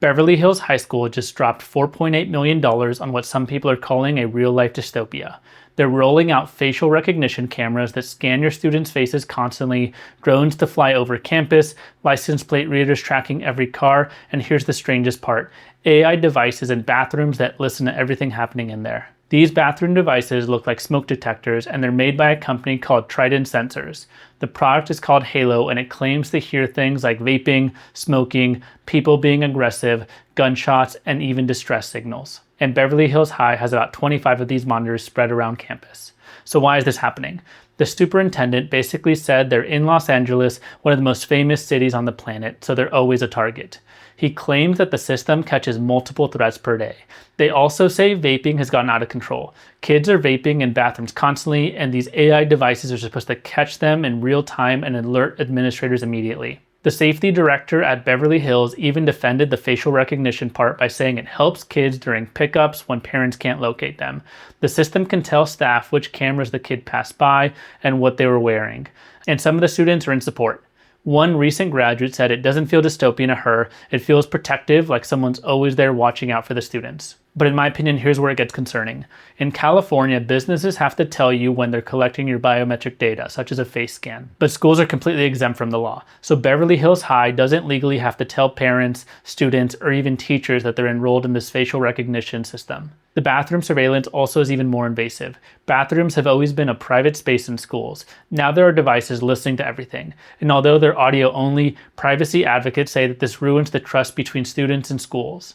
Beverly Hills High School just dropped $4.8 million on what some people are calling a real-life dystopia. They're rolling out facial recognition cameras that scan your students' faces constantly, drones to fly over campus, license plate readers tracking every car, and here's the strangest part, AI devices in bathrooms that listen to everything happening in there. These bathroom devices look like smoke detectors, and they're made by a company called Trident Sensors. The product is called Halo, and it claims to hear things like vaping, smoking, people being aggressive, gunshots, and even distress signals. And Beverly Hills High has about 25 of these monitors spread around campus. So why is this happening? The superintendent basically said they're in Los Angeles, one of the most famous cities on the planet, so they're always a target. He claims that the system catches multiple threats per day. They also say vaping has gotten out of control. Kids are vaping in bathrooms constantly, and these AI devices are supposed to catch them in real time and alert administrators immediately. The safety director at Beverly Hills even defended the facial recognition part by saying it helps kids during pickups when parents can't locate them. The system can tell staff which cameras the kid passed by and what they were wearing. And some of the students are in support. One recent graduate said it doesn't feel dystopian to her, it feels protective, like someone's always there watching out for the students. But in my opinion, here's where it gets concerning. In California, businesses have to tell you when they're collecting your biometric data, such as a face scan. But schools are completely exempt from the law. So Beverly Hills High doesn't legally have to tell parents, students, or even teachers that they're enrolled in this facial recognition system. The bathroom surveillance also is even more invasive. Bathrooms have always been a private space in schools. Now there are devices listening to everything. And although they're audio only, privacy advocates say that this ruins the trust between students and schools.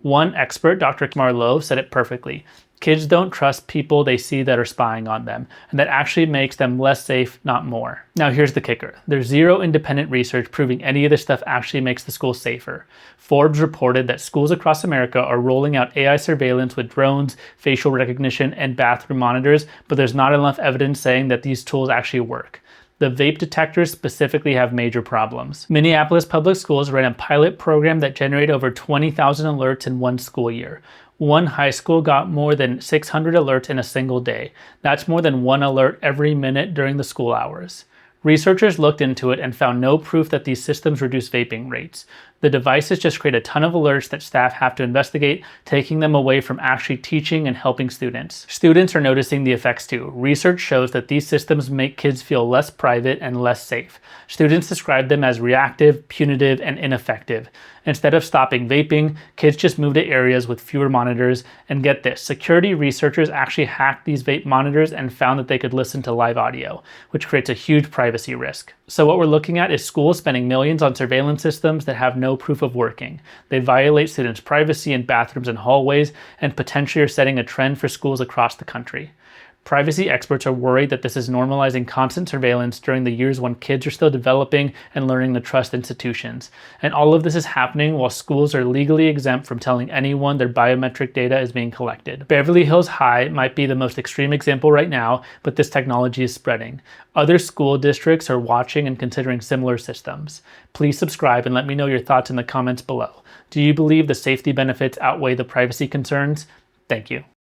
One expert, Dr. Marlowe, said it perfectly. Kids don't trust people they see that are spying on them, and that actually makes them less safe, not more. Now here's the kicker. There's zero independent research proving any of this stuff actually makes the schools safer. Forbes reported that schools across America are rolling out AI surveillance with drones, facial recognition, and bathroom monitors, but there's not enough evidence saying that these tools actually work. The vape detectors specifically have major problems. Minneapolis Public Schools ran a pilot program that generated over 20,000 alerts in one school year. One high school got more than 600 alerts in a single day. That's more than one alert every minute during the school hours. Researchers looked into it and found no proof that these systems reduce vaping rates. The devices just create a ton of alerts that staff have to investigate, taking them away from actually teaching and helping students. Students are noticing the effects too. Research shows that these systems make kids feel less private and less safe. Students describe them as reactive, punitive, and ineffective. Instead of stopping vaping, kids just move to areas with fewer monitors. And get this, security researchers actually hacked these vape monitors and found that they could listen to live audio, which creates a huge privacy risk. So what we're looking at is schools spending millions on surveillance systems that have no proof of working. They violate students' privacy in bathrooms and hallways, and potentially are setting a trend for schools across the country. Privacy experts are worried that this is normalizing constant surveillance during the years when kids are still developing and learning to trust institutions. And all of this is happening while schools are legally exempt from telling anyone their biometric data is being collected. Beverly Hills High might be the most extreme example right now, but this technology is spreading. Other school districts are watching and considering similar systems. Please subscribe and let me know your thoughts in the comments below. Do you believe the safety benefits outweigh the privacy concerns? Thank you.